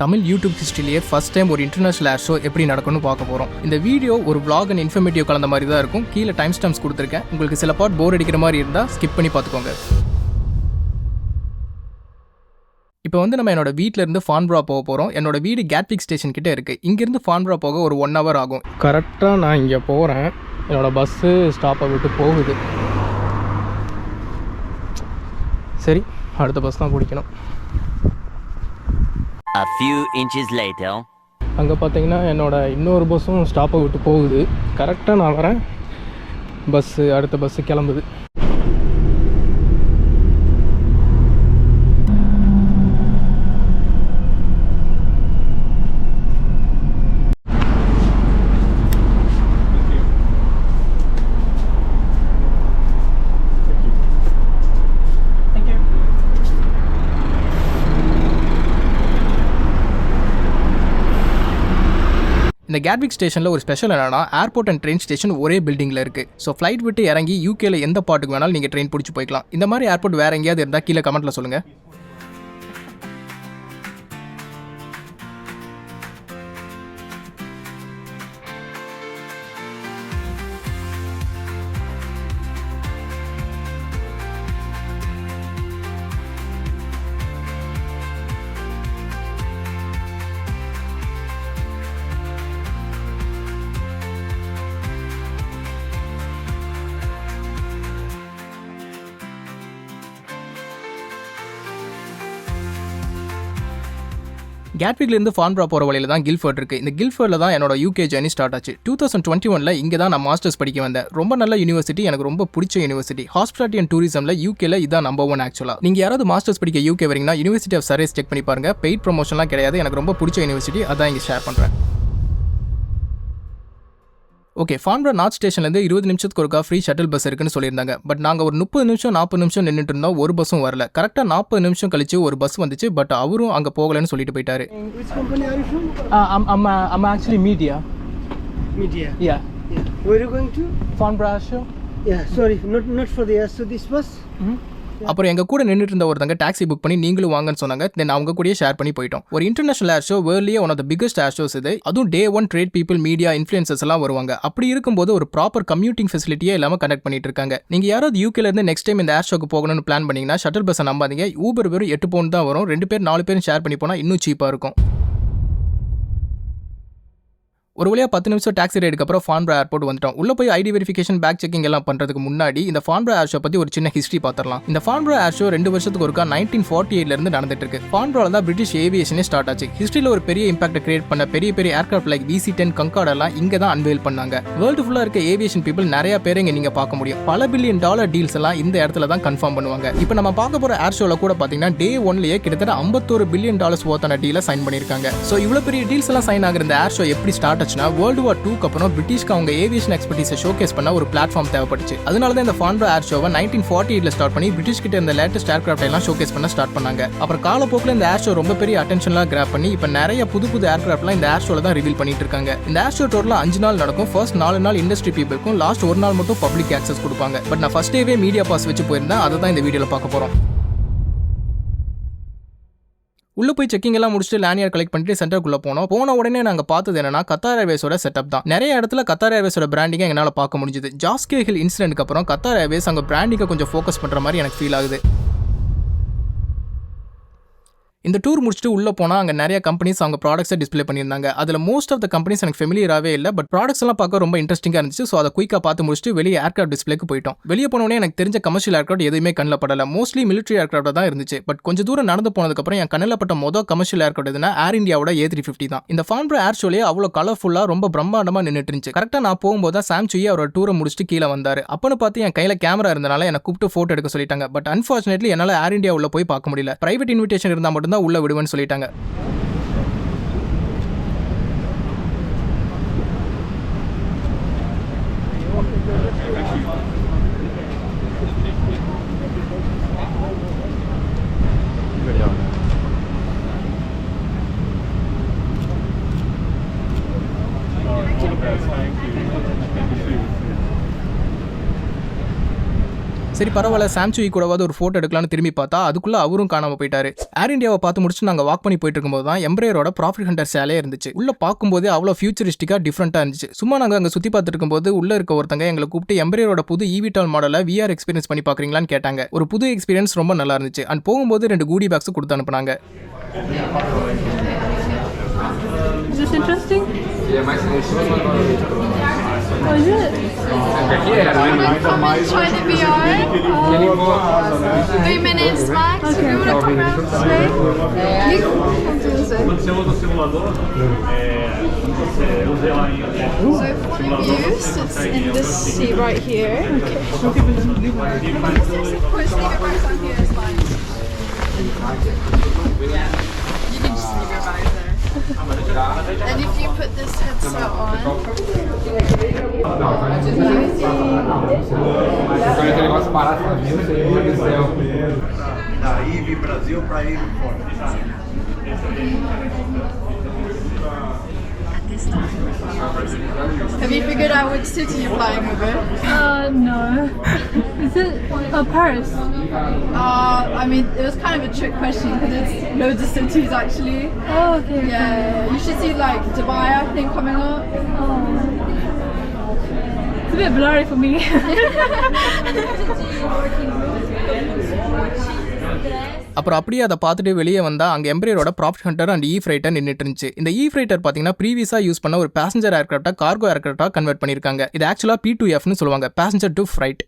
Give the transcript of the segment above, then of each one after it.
Tamil YouTube ஹிஸ்ட்ரியிலேயே first time ஒரு international air show எப்படி நடக்கும்னு பார்க்க போகிறோம். இந்த வீடியோ ஒரு vlog அண்ட் இன்ஃபர்மேட்டிவ் கலந்த மாதிரி தான் இருக்கும். கீழே டைம் ஸ்டாம்ப்ஸ் கொடுத்துருக்கேன். உங்களுக்கு சில பார்ட் போர் அடிக்கிற மாதிரி இருந்தால் ஸ்கிப் பண்ணி பார்த்துக்கோங்க. இப்போ நம்ம என்னோட வீட்டிலேருந்து ஃபான்பரா போக போகிறோம். என்னோட வீடு கேட்விக் ஸ்டேஷன் கிட்டே இருக்குது. இங்கேருந்து ஃபான்பரா போக ஒரு 1 hour ஆகும். கரெக்டாக நான் இங்கே போகிறேன். என்னோட பஸ்ஸு ஸ்டாப்பை விட்டு போகுது. சரி, அடுத்த பஸ் தான் பிடிக்கணும். A few inches later. அங்கே பார்த்தீங்கன்னா என்னோட இன்னொரு பஸ்ஸும் ஸ்டாப்பை விட்டு போகுது. கரெக்டாக நான் வரேன், அடுத்த பஸ்ஸு கிளம்புது. இந்த கேட்விக் ஸ்டேஷனில் ஒரு ஸ்பெஷல் என்னன்னா, ஏர்போர்ட் அண்ட் ட்ரெயின் ஸ்டேஷன் ஒரே பில்டிங்கில் இருக்குது. ஸோ ஃப்ளைட் விட்டு இறங்கி யூகேல எந்த பாட்டுக்கு வேணாலும் நீங்கள் ட்ரெயின் பிடிச்சி போய்க்கலாம். இந்த மாதிரி ஏர்போர்ட் வேறு எங்கேயாவது இருந்தால் கீழே கமெண்ட்டில் சொல்லுங்கள். கேட்விக்லேருந்து ஃபான்பரா போகிற வழியில் தான் கில்ஃபர்ட் இருக்குது. இந்த கில்ஃபர்டில் தான் என்னோட யூகே ஜர்னி ஸ்டார்ட் ஆச்சு. 2021 இங்கே தான் நான் மாஸ்டர்ஸ் படிக்க வந்தேன். ரொம்ப நல்ல யூனிவர்சிட்டி, எனக்கு ரொம்ப பிடிச்ச யூனிவர்சிட்டி. ஹாஸ்பிட்டாலிட்டி அண்ட் டூரிசமில் யூகேல இதான் நம்பர் 1 ஆக்சுவலாக. நீங்கள் யாராவது மாஸ்டர்ஸ் படிக்க யூகே வரீங்கன்னா யூனிவர்சிட்டி ஆஃப் சர்வீஸ் செக் பண்ணி பாருங்க. பெய்ட் ப்ரொமோஷன்லாம் கிடையாது. எனக்கு ரொம்ப பிடிச்ச யூனிவர்சிட்டி, அதான் இங்கே ஷேர் பண்ணுறேன். ஓகே, ஃபான்பரா நார்த் ஸ்டேஷன்லேருந்து 20 நிமிஷத்துக்கு ஒருக்கா ஃப்ரீ ஷட்டில் பஸ் இருக்குன்னு சொல்லியிருந்தாங்க. பட் நாங்கள் ஒரு 30 நிமிஷம் 40 நிமிஷம் நின்றுட்டு இருந்தோம், ஒரு பஸ்ஸும் வரல. கரெக்டாக 40 நிமிஷம் கழிச்சு ஒரு பஸ் வந்துச்சு. பட் அவரும் அங்கே போகலன்னு சொல்லிட்டு போயிட்டாரு. Which company are you from? I'm actually media. Media. Yeah. Yeah. Where are you going to? Farnborough show. Yeah. Sorry, not for the so this bus. அப்புறம் எங்கள் கூட நின்றுட்டு இருந்த ஒருத்தங்க டாக்ஸி புக் பண்ணி நீங்களும் வாங்கன்னு சொன்னாங்க. தென் அவங்க கூடயே ஷேர் பண்ணி போயிட்டோம். ஒரு இன்டர்நேஷனல் ஏர் ஷோ, வேர்ல்ட்லேயே one of the biggest air shows இது. அதுவும் Day 1 trade people, media, influencers எல்லாம் வருவாங்க. அப்படி இருக்கும்போது ஒரு ப்ராப்பர் கம்யூட்டிங் ஃபெசிலிட்டியே இல்லாமல் கண்டக்ட் பண்ணிட்டு இருக்காங்க. நீங்கள் யாராவது யூகேல இருந்து நெக்ஸ்ட் டைம் இந்த ஏர் ஷோக்கு போகணும்னு பிளான் பண்ணீங்கன்னா ஷட்டில் பஸ்ஸை நம்பாதீங்க. ஊபர் வெறும் 8 பவுண்ட் தான் வரும். 2 பேர் 4 பேரும் ஷேர் பண்ணி போனால் இன்னும் சீப்பாக இருக்கும். ஒரு வழியாக 10 நிமிஷம் டாக்ஸி ரைடுக்கு அப்புறம் ஃபான்பரா ஏர்போர்ட் வந்துட்டோம். உள்ள போய் ஐடி வெரிஃபிகேஷன், பேக் செக்கிங் எல்லாம் பண்ணுறதுக்கு முன்னாடி இந்த ஃபான்பரா ஏர் ஷோ பற்றி ஒரு சின்ன ஹிஸ்ட்ரி பார்த்துடலாம். இந்த ஃபான்பரா ஏர் ஷோ 2 வருஷத்துக்கு ஒருக்கா 1948 நடந்துட்டு இருக்கு. ஃபான்பரால தான் பிரிட்டிஷ் ஏவியேஷனே ஸ்டார்ட் ஆச்சு. ஹிஸ்ட்ரியில் ஒரு பெரிய இம்பாக்ட் கிரியேட் பண்ண பெரிய ஏர்கிராஃப்ட் லைக் VC-10, கங்கார்ட் எல்லாம் இங்கே தான் அன்வெயில் பண்ணாங்க. வேர்ல்டு ஃபுல்லாக இருக்க ஏவியேஷன் பீப்புள் நிறைய பேர் இங்கே நீங்கள் பார்க்க முடியும். பல $1 பில்லியன் டீல்ஸ் எல்லாம் இந்த இடத்துல தான் கன்ஃபார்ம் பண்ணுவாங்க. இப்போ நம்ம பார்க்க போகிற ஏர் ஷோவில் கூட பார்த்தீங்கன்னா Day 1 கிட்டத்தட்ட $51 பில்லியன் ஒர்த்தான டீலை சைன் பண்ணியிருக்காங்க. ஸோ இவ்வளோ பெரிய டீல்ஸ் எல்லாம் சைன் ஆகிற இந்த ஏர் ஷோ எப்படி ஸ்டார்ட் ஆச்சுன்னா, வேர்ல்டு வார் 2 அப்புறம் பிரிட்டிஷ்க்கு அவங்க ஏவியேஷன் எக்ஸ்பர்டீஸை ஷோகேஸ் பண்ண ஒரு பிளாட்ஃபார்ம் தேவைப்பட்டுச்சு. அதனால தான் இந்த ஃபான்பரா ஏர் ஷோவை 1948 ஸ்டார்ட் பண்ணி பிரிட்டிஷ் கிட்ட இந்த லேட்டஸ்ட் ஏர்கிராஃப்ட் எல்லாம் ஷோகேஸ் பண்ண ஸ்டார்ட் பண்ணாங்க. அப்புறம் காலப்போக்கில் இந்த ஏர் ஷோ ரொம்ப பெரிய அட்டென்ஷன்லாம் கிராப் பண்ணி இப்போ நிறைய புது ஏர்கிராஃப்ட்லாம் இந்த ஏர் ஷோல தான் ரிவீல் பண்ணிட்டு இருக்காங்க. இந்த ஏர் ஷோ டோட்டலா 5 நாள் நடக்கும். ஃபர்ஸ்ட் 4 நாள் இண்டஸ்ட்ரி பீப்புளுக்கும், லாஸ்ட் 1 நாள் மட்டும் பப்ளிக் ஆக்சஸ் கொடுப்பாங்க. பட் நான் ஃபர்ஸ்ட் டேவே மீடியா பாஸ் வச்சு போயிருந்தேன். அதை தான் இந்த வீடியோல பார்க்க போறோம். உள்ள போய் செக்கிங் எல்லாம் முடிச்சுட்டு லேனியர் கலெக்ட் பண்ணிட்டு சென்டருக்குள்ள போன உடனே நாங்க பார்த்தது என்னன்னா, கத்தார் ஏர்வேஸோட செட்டப் தான். நிறைய இடத்துல கத்தார் ஏர்வேஸோட பிராண்டிங்கை என்னால பார்க்க முடிஞ்சது. ஜாஸ்கே ஹில் இன்சிடென்ட்க்கு அப்புறம் கத்தார் ஏர்வேஸ் அங்க பிராண்டிங்கை கொஞ்சம் ஃபோக்கஸ் பண்ற மாதிரி எனக்கு ஃபீல் ஆகுது. இந்த டூர் முடிச்சுட்டு உள்ள போனால் அங்கே நிறைய கம்பெனிஸ் அவங்க ப்ராடக்ட்ஸை டிஸ்பிளே பண்ணியிருந்தாங்க. அதில் மோஸ்ட் ஆஃப் த கம்பெனிஸ் எனக்கு ஃபெமிலியராகவே இல்லை. பட் ப்ராடக்ட்ஸ் எல்லாம் பார்க்க ரொம்ப இன்ட்ரெஸ்டிங்காக இருந்துச்சு. ஸோ அதை குயிக்காக பார்த்து முடிச்சுட்டு வெளியே ஏர்கிராஃப்ட் டிஸ்பிளேக்கு போயிட்டோம். வெளியே போனோடனே எனக்கு தெரிஞ்ச கமர்ஷியல் ஏர்கிராஃப்ட் எதுவுமே கண்ணில் படலை. மோஸ்ட்லி மிலிட்ரி ஏர்கிராஃப்ட் தான் இருந்துச்சு. பட் கொஞ்சம் தூரம் நடந்து போனதுக்கப்புறம் என் கண்ணில் பட்ட மொதல் கமர்ஷியல் ஏர்கிராஃப்ட் எதுனா ஏர் இந்தியாவோட A350 தான். இந்த ஃபான்பரா ஏர் ஷோலேயே அவ்வளோ கலர்ஃபுல்லாக ரொம்ப பிரம்மாண்டமாக நின்றுட்டு இருந்துச்சு. கரெக்டாக நான் போகும்போது தான் சாம் சுயி அவரோட டூரை முடிச்சுட்டு கீழே வந்தார். அப்போன்னு பார்த்து என் கையில் கேமரா இருந்தனால என்னை கூப்பிட்டு ஃபோட்டோ எடுக்க சொல்லிட்டாங்க. பட் அன்ஃபார்ச்சுனேட்லி என்னால் ஏர் இந்தியா உள்ள போய் பார்க்க முடியல. பிரைவேட் இன்விடேஷன் இருந்தால் மட்டும்தான் உள்ள விடுவேன்னு சொல்லிட்டாங்க. சரி பரவாயில்ல சாம்சுயி கூடவாது ஒரு ஃபோட்டோ எடுக்கலாம்னு திரும்பி பார்த்தா அதுக்குள்ள அவரும் காணாம போயிட்டாரு. ஏர் இந்தியாவை பார்த்து முடிச்சு நாங்கள் வாக் பண்ணி போயிட்டு இருக்கும்போது தான் எம்ப்ரையரோட ப்ராஃபிட் ஹண்டர் சேலே இருந்துச்சு. உள்ள பார்க்கும்போதே அவ்வளோ ஃபியூச்சரிஸ்டிக்காக டிஃப்ரெண்ட்டாக இருந்துச்சு. சும்மா நாங்கள் அங்கே சுற்றி பார்த்துட்டு இருக்கும்போது உள்ள இருக்க ஒருத்தங்க எங்களை கூப்பிட்டு எம்ப்ரையரோட புது eVTOL மாடலை VR எக்ஸ்பீரியன்ஸ் பண்ணி பார்க்குறீங்களான்னு கேட்டாங்க. ஒரு புது எக்ஸ்பீரியன்ஸ் ரொம்ப நல்லா இருந்துச்சு. அண்ட் போகும்போது 2 கூடி பேக்ஸ் கொடுத்து அனுப்புனாங்க. Is this interesting? Yeah, mas Oh, is it? Come and try the VR. 3 minutes max. If you want to come around today, you come to this end. So if one of you sits in this seat right here. Of course, leave it right down here. It's fine. You can just leave your bags there. And if you put this headset on, aquele negócio barato pra mim, meu Deus do céu. Da IVE Brasil para IVE fora. have you figured out which city you're flying over? No. Is it Paris? I mean, it was kind of a trick question because it's loads of cities actually. Oh, okay. Yeah, you should see like Dubai, I think, coming up. Oh. It's a bit blurry for me. அப்புறம் அப்படியே அதை பார்த்துட்டு வெளியே வந்தால் அங்கே எம்ப்ரையரோட profit Hunter and freighter நின்றுட்டு இருந்துச்சு. இந்த ஃப்ரைட்டர் பார்த்தீங்கன்னா ப்ரீவியஸாக யூஸ் பண்ண ஒரு பேசஞ்சர் ஏர்க்ராஃப்டாக கார்கோ ஏர்க்ராஃப்டாக கன்வெர்ட் பண்ணியிருக்காங்க. இது ஆக்சுவலாக P2Fன்னு சொல்லுவாங்க, பேசஞ்சர் டு ஃப்ரைட்.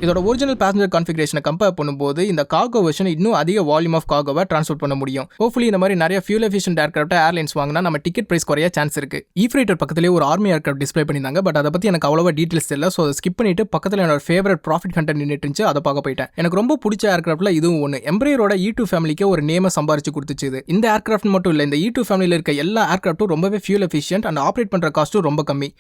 இதோட ஒரிஜினல் பேசஞ்சர் கான்ஃபிகரேஷனை கம்பேர் பண்ணும்போது இந்த கார்கோ வெர்ஷன் இன்னும் அதிக வால்யூம் ஆஃப் கார்கோவை ட்ரான்ஸ்போர்ட் பண்ண முடியும். ஹோப்ஃபுல்லி இந்த மாதிரி நிறைய ஃபியூல் எஃபிஷியன்ட் ஏர்க்ராஃப்ட் ஏர்லைன்ஸ் வாங்கினா நம்ம டிக்கெட் பிரைஸ் குறைய சான்ஸ் இருக்கு. ஃப்ரைட்டர் பக்கத்துலேயே ஒரு ஆர்மி ஏர்க்ராஃப்ட் டிஸ்ப்ளே பண்ணியிருந்தாங்க. பட் அதை பற்றி எனக்கு அவ்வளோவா டீட்டெயில்ஸ் தெரியல. ஸோ அதை ஸ்கிப் பண்ணிட்டு பக்கத்தில் என்னோட ஃபேவரட் ப்ராஃபிட் ஹண்டர் நின்றுட்டு இருந்துச்சு, அதை பார்க்க போயிட்டேன். எனக்கு ரொம்ப பிடிச்ச ஏர்க்ராஃப்ட்ல இதுவும் ஒன்று. எம்ப்ரையரோட E2 ஃபேமிலிக்கு ஒரு நேமை சம்பாரிச்சு கொடுத்துச்சு. இந்த ஏர்க்ராஃப்ட் மட்டும் இல்லை, இந்த E2 ஃபேமிலியில் இருக்க எல்லா ஏர்க்ராஃப்ட்டும் ரொம்பவே ஃபியூல் எஃபிஷியன்ட் அண்ட் ஆப்ரேட் பண்ணுற காஸ்ட்டும் ரொம்ப கம்மி.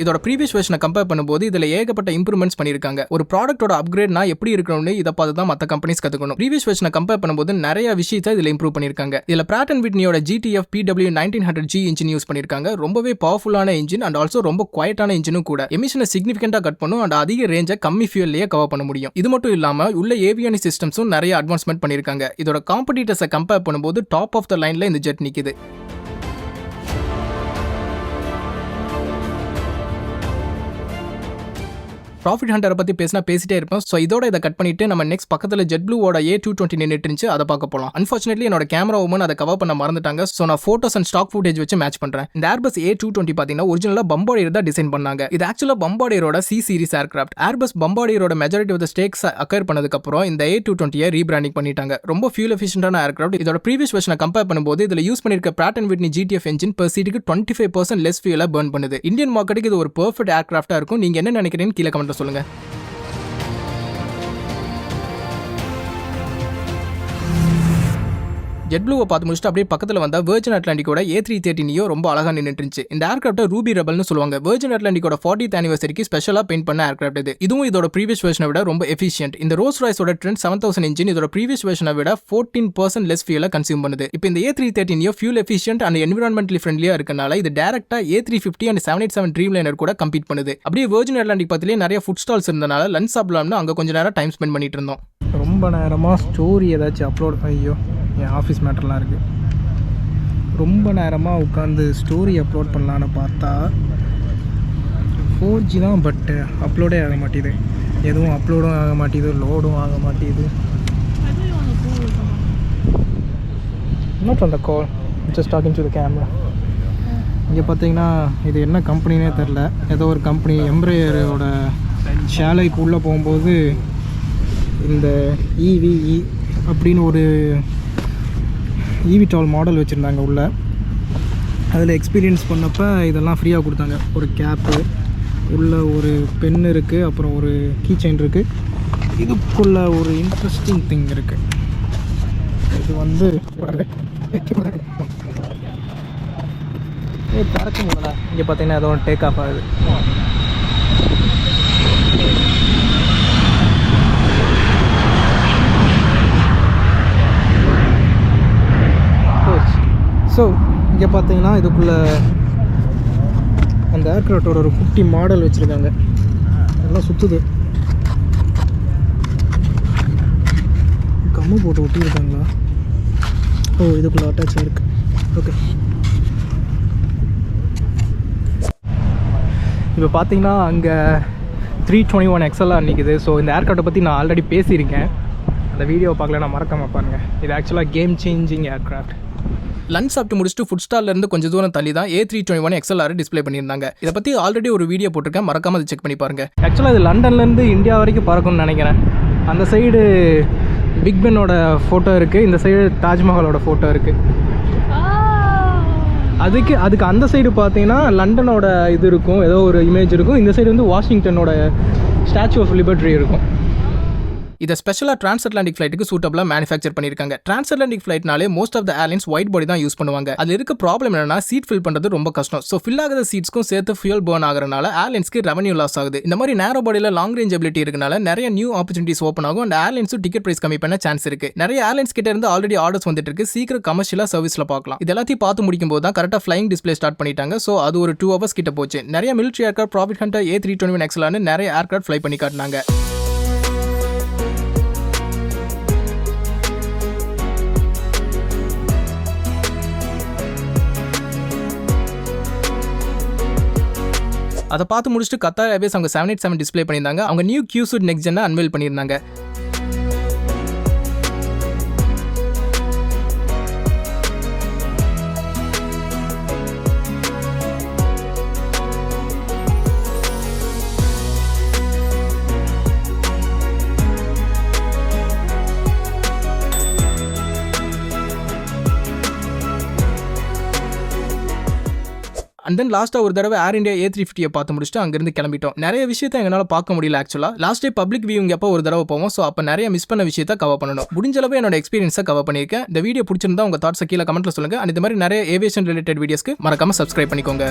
இதோட ப்ரீவியஸ் வெர்ஷனை கம்பேர் பண்ணும்போது இதில் ஏகப்பட்ட இம்ப்ரூவ்மெண்ட்ஸ் பண்ணியிருக்காங்க. ஒரு ப்ராடக்ட்டோட அப்கிரேட்னா எப்படி இருக்கணும்னு இதை பார்த்து தான் மற்ற கம்பெனிஸ் கற்றுக்கணும். ப்ரீவியஸ் வெர்ஷனை கம்பேர் பண்ணும்போது நிறைய விஷயத்தை இதில் இம்ப்ரூவ் பண்ணியிருக்காங்க. இதில் Pratt & Whitneyயோட GTF PW1900G engine use பண்ணியிருக்காங்க. ரொம்பவே பவர்ஃபுல்லான இன்ஜின் அண்ட் ஆல்சோ ரொம்ப குவைட்டான இன்ஜினும் கூட. எமிஷனை சிக்னிஃபிகண்டாக கட் பண்ணும் அண்ட் அதிக ரேஞ்சை கம்மி ஃபியூல்லையே கவர் பண்ண முடியும். இது மட்டும் இல்லாமல் உள்ள ஏவியானிக் சிஸ்டம்ஸும் நிறைய அட்வான்ஸ்மெண்ட் பண்ணியிருக்காங்க. இதோட காம்படிட்டர்ஸை கம்பேர் பண்ணும்போது டாப் ஆஃப் த லைனில் இந்த ஜெட் நிற்குது. ப்ராஃபிட் ஹண்டரை பற்றி பேசிட்டே இருப்போம். ஸோ இதோட இதை கட் பண்ணிட்டு நம்ம நெக்ஸ்ட் பக்கத்தில் JetBlueவோட A220 நின்றுட்டு இருந்துச்சு, அதை பார்க்க போகலாம். அன்ஃபார்ச்சுனேட்லி என்னோட கேமரா உமன் அதை கவர் பண்ண மறந்துட்டாங்க. ஸோ நான் ஃபோட்டோஸ் அண்ட் ஸ்டாக் ஃபுட்டேஜ் வச்சு மேட்ச் பண்ணுறேன். இந்த ஏர்பஸ் A220 பார்த்தீங்கன்னா ஒரிஜினலாக பம்பார்டியர் தான் டிசைன் பண்ணாங்க. இது ஆக்சுவலாக பம்பார்டியரோட C சீரிஸ் ஏர்க்ராஃப்ட். ஏர்பஸ் பம்பார்டியரோட majority of the stakes acquire பண்ணதுக்கப்புறம் இந்த A220 ரீபிராண்டிங் பண்ணிட்டாங்க. ரொம்ப ஃபியூல் எஃபிஷியன்டான ஏர்க்ராஃப்ட். இதோட ப்ரீவியஸ் வெர்ஷனை கம்பேர் பண்ணும்போது இதில் யூஸ் பண்ணிருக்க Pratt & Whitney GTF engine per சீட்டுக்கு 25% லெஸ் ஃபியூலை பர்ன் பண்ணுது. இந்தியன் மார்க்கெட்டுக்கு இது ஒரு பெர்ஃபெக்ட் ஏர்க்ராஃப்டாக இருக்கும். நீங்கள் என்ன நினைக்கிறீங்கன்னு கீழே கமெண்ட்ல சொல்லுங்கள். JetBlueவை பார்த்து முடிச்சுட்டு அப்படியே பக்கத்தில் வந்த Virgin Atlanticோட A330 Neo ரொம்ப அழகாக நின்றுட்டு இருந்துச்சு. இந்த ஏர்க்ராஃப்ட்டை ரூபி ரெபல்னு சொல்லுவாங்க. Virgin Atlanticோட 40th anniversary ஸ்பெஷலாக பெயிண்ட் பண்ண ஏர்க்ராஃப்ட் இது. இதுவும் இதோட ப்ரீவியஸ் வெர்ஷனை விட ரொம்ப எஃபிஷியன்ட். இந்த ரோல்ஸ் ராய்ஸோட Trent 7000 இன்ஜின் இதோட ப்ரீவியஸ் வெர்ஷனை விட 14% லெஸ் ஃபியூலை கன்சியூம் பண்ணுது. இப்போ இந்த A330 Neo fuel efficient and environmentally ஃப்ரெண்ட்லியாக இருக்கனால இது டேரக்டா A350 அண்ட் 787 Dreamliner கூட கம்பீட் பண்ணுது. அப்படியே Virgin Atlantic பக்கத்திலே நிறைய ஃபுட் ஸ்டால்ஸ் இருந்தனால லஞ்ச் சாப்பிடலாம்னு அங்கே கொஞ்சம் நேரம் டைம் ஸ்பெண்ட் பண்ணிட்டு இருந்தோம். ரொம்ப நேரமாக ஸ்டோரி ஏதாச்சும் அப்லோட் என் ஆஃபீஸ் மேட்டர்லாம் இருக்குது. ரொம்ப நேரமாக உட்காந்து ஸ்டோரி அப்லோட் பண்ணலான்னு பார்த்தா 4G தான், பட் அப்லோடே ஆக மாட்டேது. எதுவும் அப்லோடும் ஆக மாட்டேது, லோடும் ஆக மாட்டேது. Not on the call, just talking to the camera. இங்கே பார்த்தீங்கன்னா இது என்ன கம்பெனினே தெரில. ஏதோ ஒரு கம்பெனி எம்ப்ரையரோட ஷேலைக்கு உள்ளே போகும்போது இந்த EVE அப்படின்னு ஒரு eVTOL மாடல் வச்சுருந்தாங்க உள்ள. அதில் எக்ஸ்பீரியன்ஸ் பண்ணப்போ இதெல்லாம் ஃப்ரீயாக கொடுத்தாங்க. ஒரு கேப்பு, உள்ள ஒரு பென் இருக்குது, அப்புறம் ஒரு கீ செயின் இருக்குது. இதுக்குள்ள ஒரு இன்ட்ரெஸ்டிங் திங் இருக்குது. இது வந்து திறக்க முடியல. இங்கே பார்த்தீங்கன்னா ஏதோ டேக் ஆஃப் ஆகுது. ஸோ இங்கே பார்த்தீங்கன்னா இதுக்குள்ளே அந்த ஏர்க்ராஃப்டோட ஒரு குட்டி மாடல் வச்சுருக்காங்க. நல்லா சுற்றுது. கம்மு போட்டு ஒட்டியிருக்காங்களா? ஓ, இதுக்குள்ளே அட்டாச் ஆகிருக்கு. ஓகே, இப்போ பார்த்தீங்கன்னா அங்கே 321 XLR நிற்குது. ஸோ இந்த ஏர்க்ராஃப்டை பற்றி நான் ஆல்ரெடி பேசியிருக்கேன். அந்த வீடியோ பார்க்கல, நான் மறக்காம பாருங்கள். இது ஆக்சுவலாக கேம் சேஞ்சிங் ஏர்க்ராஃப்ட். லஞ்ச் சாப்பிட்டு முடிச்சுட்டு ஃபுட் ஸ்டால்லேருந்து கொஞ்சம் தூரம் தள்ளி தான் A321 XLR டிஸ்ப்ளே பண்ணியிருந்தாங்க. இதை பற்றி ஆல்ரெடி ஒரு வீடியோ போட்டிருக்கேன், மறக்காம அதை செக் பண்ணி பாருங்கள். ஆக்சுவலாக இது லண்டன்லேருந்து இந்தியா வரைக்கும் பறக்கும்னு நினைக்கிறேன். அந்த சைடு பிக் பென்னோட ஃபோட்டோ இருக்குது, இந்த சைடு தாஜ்மஹாலோட ஃபோட்டோ இருக்குது. அதுக்கு அந்த சைடு பார்த்தீங்கன்னா லண்டனோட இது இருக்கும், ஏதோ ஒரு இமேஜ் இருக்கும். இந்த சைடு வந்து வாஷிங்டனோட ஸ்டாச்சு ஆஃப் லிபர்ட்டி இருக்கும். இதை ஸ்பெஷலாக டிரான்ஸ்அட்லாண்டிக் ஃப்ளைட்டுக்கு சூட்டபிளாக மேனுஃபேக்சர் பண்ணியிருக்காங்க. டிரான்ஸ்அட்லாண்டிக் ஃப்ளைட்னாலே most of the airlines wide body தான் யூஸ் பண்ணுவாங்க. அதில் இருக்க ப்ராப்ளம் என்னன்னா சீட் ஃபில் பண்ணுறது ரொம்ப கஷ்டம். ஸோ ஃபில் ஆகாத சீட்ஸ்க்கும் சேர்த்து ஃபியூல் பர்ன் ஆகிறனால ஏர்லைன்ஸ்க்கு ரெவன்யூ லாஸ் ஆகுது. இந்த மாதிரி நேரோ பாடியில் லாங் ரேஞ்ச் எபிலிட்டி இருக்கனால நிறைய நியூ ஆப்பர்ச்சுனிட்டிஸ் ஓப்பன் ஆகும். அண்ட் ஏர்லைன்ஸும் டிக்கெட் பிரைஸ் கம்மி பண்ண சான்ஸ் இருக்கு. நிறைய ஏர்லைன்ஸ் கிட்ட இருந்து ஆல்ரெடி ஆர்டர்ஸ் வந்துட்டு இருக்கு. சீக்கிரம் கமர்ஷியலாக சர்வீஸில் பார்க்கலாம். இது எல்லாத்தையும் பார்த்து முடிக்கும் போது தான் கரெக்டாக ஃப்ளைங் டிஸ்பிளே ஸ்டார்ட் பண்ணிட்டாங்க. ஸோ அது ஒரு 2 hours கிட்ட போச்சு. நிறைய மிலிட்ரி ஏர்க்ராஃப்ட், ப்ராஃபிட் ஹண்டர், A321 XLR நிறைய ஏர்க்ராஃப்ட் ஃப்ளை பண்ணி காட்டினாங்க. அதை பார்த்து முடிச்சுட்டு கத்தார் ஏர்வேஸ் அவங்க 787 டிஸ்ப்ளே பண்ணியிருந்தாங்க. அவங்க நியூ Q-Suit நெக்ஸ்ட் ஜென்னை அன்வெயில் பண்ணியிருந்தாங்க. அண்ட் தென் லாஸ்ட்டாக ஒரு தடவை ஏர் இந்தியா A350 பார்த்து முடிச்சுட்டு அங்கேருந்து கிளம்பிட்டோம். நிறைய விஷயத்தை எங்களால் பார்க்க முடியல. ஆக்சுவலாக லாஸ்ட் டே பப்ளிக் வியூங்க அப்போ ஒரு தடவை போவோம். ஸோ அப்போ நிறைய மிஸ் பண்ண விஷயத்தை கவர் பண்ணணும். முடிஞ்சளவு என்னோட எக்ஸ்பீரியன்ஸை கவர் பண்ணியிருக்கேன். இந்த வீடியோ பிடிச்சிருந்தா உங்கள் தாட்ஸை கீழே கமெண்ட்டில் சொல்லுங்கள். அண்ட் இந்த மாதிரி நிறைய ஏவியேஷன் ரிலேட்டட் வீடியோஸ்க்கு மறக்காமல் சப்ஸ்கிரைப் பண்ணிக்கோங்க.